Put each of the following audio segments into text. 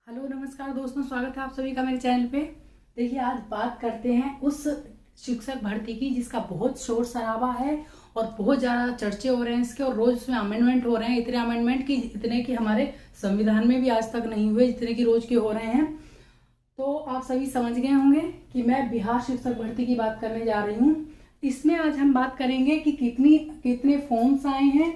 Hello नमस्कार दोस्तों, स्वागत है आप सभी का मेरे चैनल पे। देखिए, आज बात करते हैं उस शिक्षक भर्ती की जिसका बहुत शोर शराबा है और बहुत ज़्यादा चर्चे हो रहे हैं इसके, और रोज उसमें अमेंडमेंट हो रहे हैं। इतने अमेंडमेंट की इतने कि हमारे संविधान में भी आज तक नहीं हुए, जितने की रोज के हो रहे हैं। तो आप सभी समझ गए होंगे कि मैं बिहार शिक्षक भर्ती की बात करने जा रही हूँ। इसमें आज हम बात करेंगे कि कितने फॉर्म्स आए हैं,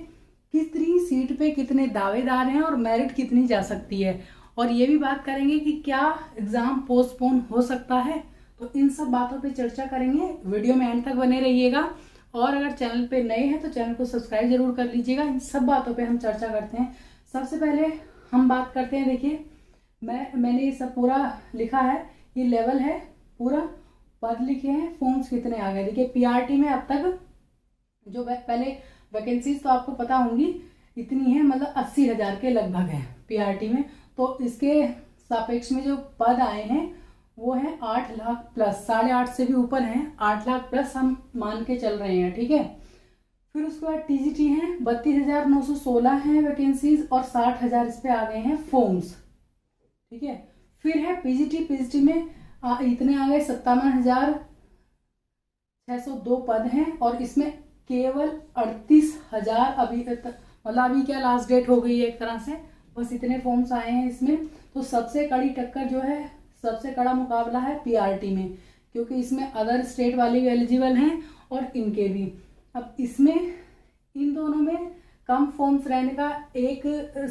कितनी सीट पे कितने दावेदार हैं और मेरिट कितनी जा सकती है, और ये भी बात करेंगे कि क्या एग्जाम पोस्टपोन हो सकता है। तो इन सब बातों पे चर्चा करेंगे। वीडियो में एंड तक बने रहिएगा, और अगर चैनल पे नए हैं तो चैनल को सब्सक्राइब जरूर कर लीजिएगा। इन सब बातों पे हम चर्चा करते हैं। सबसे पहले हम बात करते हैं, देखिए मैंने ये सब पूरा लिखा है, ये लेवल है पूरा, पद लिखे हैं, फॉर्म्स कितने आ गए। देखिए पीआरटी में अब तक जो पहले वैकेंसीज तो आपको पता होंगी इतनी है, मतलब 80,000 के लगभग है पीआरटी में। तो इसके सापेक्ष में जो पद आए हैं वो है 8 लाख प्लस, 8.5 से भी ऊपर हैं, 8 लाख प्लस हम मान के चल रहे हैं, ठीक है। फिर उसके बाद टीजीटी है, 32,916 है वैकेंसीज और 60,000 इस पे आ गए हैं फॉर्म्स, ठीक है। फिर है पीजीटी में इतने आ गए 57,602 पद हैं, और इसमें केवल 38,000 अभी मतलब अभी क्या लास्ट डेट हो गई है एक तरह से, बस इतने फॉर्म्स आए हैं इसमें। तो सबसे कड़ी टक्कर जो है, सबसे कड़ा मुकाबला है पीआरटी में, क्योंकि इसमें अदर स्टेट वाले भी एलिजिबल हैं और इनके भी। अब इसमें इन दोनों में कम फॉर्म्स रहने का एक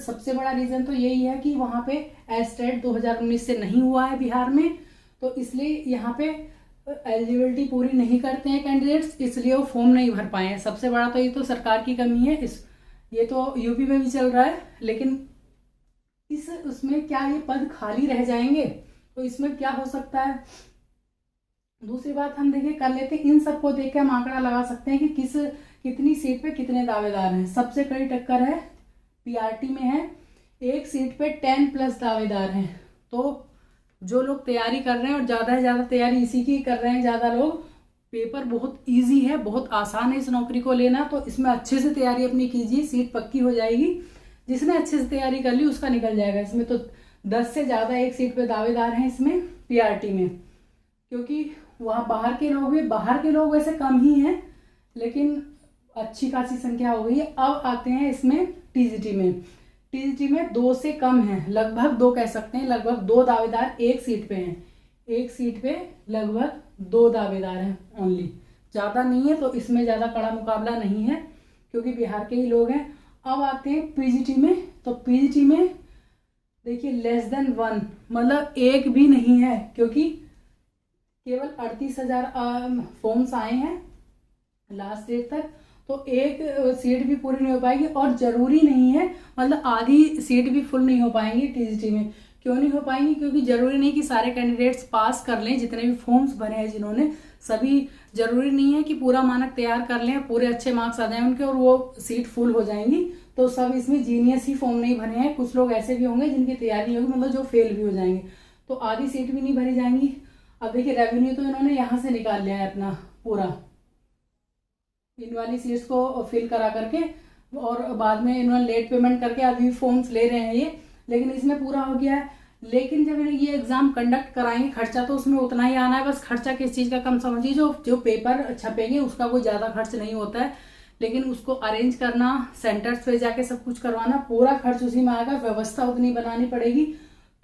सबसे बड़ा रीजन तो यही है कि वहां पे एस्टेट 2019 से नहीं हुआ है बिहार में, तो इसलिए यहाँ पे एलिजिबिलिटी पूरी नहीं करते हैं कैंडिडेट्स, इसलिए वो फॉर्म नहीं भर पाए हैं। सबसे बड़ा तो ये तो सरकार की कमी है। ये तो यूपी में भी चल रहा है, लेकिन उसमें क्या ये पद खाली रह जाएंगे, तो इसमें क्या हो सकता है। दूसरी बात हम देखिए कर लेते हैं, इन सबको देख के हम आंकड़ा लगा सकते हैं कि कितनी सीट पे कितने दावेदार हैं। सबसे कड़ी टक्कर है पीआरटी में है, एक सीट पे 10 प्लस दावेदार हैं। तो जो लोग तैयारी कर रहे हैं, और ज़्यादा से ज़्यादा तैयारी इसी की कर रहे हैं ज़्यादा लोग, पेपर बहुत इजी है, बहुत आसान है इस नौकरी को लेना। तो इसमें अच्छे से तैयारी अपनी कीजिए, सीट पक्की हो जाएगी। जिसने अच्छे से तैयारी कर ली उसका निकल जाएगा। इसमें तो 10 से ज़्यादा एक सीट पे दावेदार हैं इसमें पीआरटी में, क्योंकि वहाँ बाहर के लोग वैसे कम ही हैं, लेकिन अच्छी खासी संख्या हो गई है। अब आते हैं इसमें टीजीटी में 2 से कम है, लगभग 2 कह सकते हैं, लगभग 2 दावेदार एक सीट पे हैं। एक सीट पे लगभग 2 दावेदार हैं ओनली, ज़्यादा नहीं है। तो इसमें ज़्यादा कड़ा मुकाबला नहीं है, क्योंकि बिहार के ही लोग हैं। अब आते हैं पीजीटी में, तो पीजीटी में देखिए लेस देन 1, मतलब एक भी नहीं है, क्योंकि केवल 38,000 फॉर्म्स आए हैं लास्ट डेट तक। तो एक सीट भी पूरी नहीं हो पाएगी, और जरूरी नहीं है, मतलब आधी सीट भी फुल नहीं हो पाएंगी टीजीटी में। क्यों नहीं हो पाएंगी? क्योंकि जरूरी नहीं कि सारे कैंडिडेट्स पास कर लें, जितने भी फॉर्म्स भरे हैं जिन्होंने, सभी जरूरी नहीं है कि पूरा मानक तैयार कर लें, पूरे अच्छे मार्क्स आ जाएं उनके और वो सीट फुल हो जाएंगी। तो सब इसमें जीनियस ही फॉर्म नहीं भरे हैं। कुछ लोग ऐसे भी होंगे जिनकी तैयारी नहीं होगी, मतलब जो फेल भी हो जाएंगे, तो आधी सीट भी नहीं भरी जाएंगी। अब देखिए रेवेन्यू तो इन्होंने यहाँ से निकाल लिया है अपना पूरा, इन वाली सीट्स को फिल करा करके, और बाद में इन्होंने लेट पेमेंट करके अभी फॉर्म्स ले रहे हैं ये, लेकिन इसमें पूरा हो गया है। लेकिन जब ये एग्जाम कंडक्ट कराएंगे, खर्चा तो उसमें उतना ही आना है। बस खर्चा किस चीज़ का कम समझिए, जो पेपर छपेंगे उसका कोई ज़्यादा खर्च नहीं होता है, लेकिन उसको अरेंज करना, सेंटर्स पे जाके सब कुछ करवाना, पूरा खर्च उसी में आएगा, व्यवस्था उतनी बनानी पड़ेगी।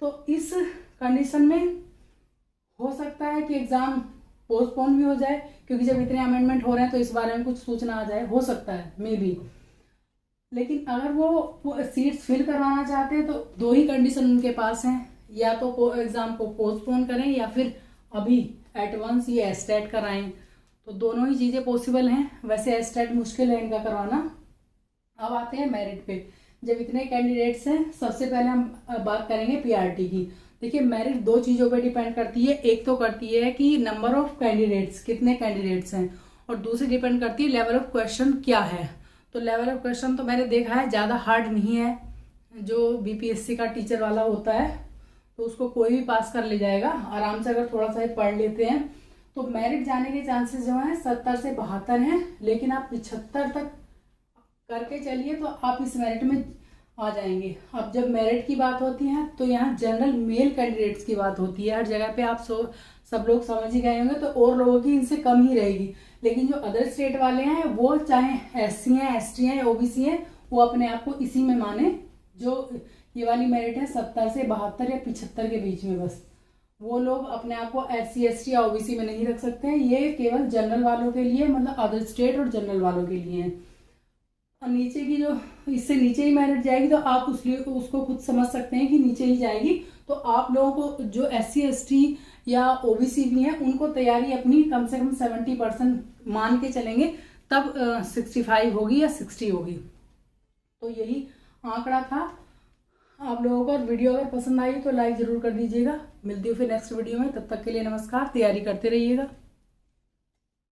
तो इस कंडीशन में हो सकता है कि एग्जाम पोस्टपोन भी हो जाए, क्योंकि जब इतने अमेंडमेंट हो रहे हैं तो इस बारे में कुछ सूचना आ जाए, हो सकता है मे बी। लेकिन अगर वो सीट्स फिल करवाना चाहते हैं तो 2 ही कंडीशन उनके पास हैं, या तो एग्जाम को पोस्टपोन करें या फिर अभी एट वंस ये एस्टेट कराएं। तो दोनों ही चीज़ें पॉसिबल हैं। वैसे एस्टेट मुश्किल है इनका करवाना। अब आते हैं मेरिट पे। जब इतने कैंडिडेट्स हैं, सबसे पहले हम बात करेंगे पीआरटी की। देखिए मेरिट 2 चीज़ों पे डिपेंड करती है। एक तो करती है कि नंबर ऑफ कैंडिडेट्स, कितने कैंडिडेट्स हैं, और दूसरी डिपेंड करती है लेवल ऑफ क्वेश्चन क्या है। तो लेवल ऑफ क्वेश्चन तो मैंने देखा है ज़्यादा हार्ड नहीं है। जो बीपीएससी का टीचर वाला होता है तो उसको कोई भी पास कर ले जाएगा आराम से, अगर थोड़ा सा ही पढ़ लेते हैं। तो मेरिट जाने के चांसेस जो हैं 70 से 72 हैं, लेकिन आप 75 तक करके चलिए तो आप इस मेरिट में आ जाएंगे। अब जब मेरिट की बात होती है तो यहाँ जनरल मेल कैंडिडेट्स की बात होती है। हर जगह पे आप सब लोग समझ ही गए होंगे, तो और लोगों की इनसे कम ही रहेगी। लेकिन जो अदर स्टेट वाले हैं वो चाहे SC हैं, ST हैं, OBC हैं, वो अपने आप को इसी में माने। जो ये वाली मेरिट है 70 से 72 या 75 के बीच में, बस वो लोग अपने आप को SC ST या OBC में नहीं रख सकते हैं। ये केवल जनरल वालों के लिए, मतलब अदर स्टेट और जनरल वालों के लिए है। और नीचे की जो इससे नीचे ही मेरिट जाएगी तो आप उसको खुद समझ सकते हैं कि नीचे ही जाएगी। तो आप लोगों को जो SC ST या OBC भी हैं उनको तैयारी अपनी कम से कम 70% मान के चलेंगे, तब 65 होगी या 60 होगी। तो यही आंकड़ा था आप लोगों को। और वीडियो अगर पसंद आई तो लाइक जरूर कर दीजिएगा। मिलती हूँ फिर नेक्स्ट वीडियो में, तब तक के लिए नमस्कार। तैयारी करते रहिएगा।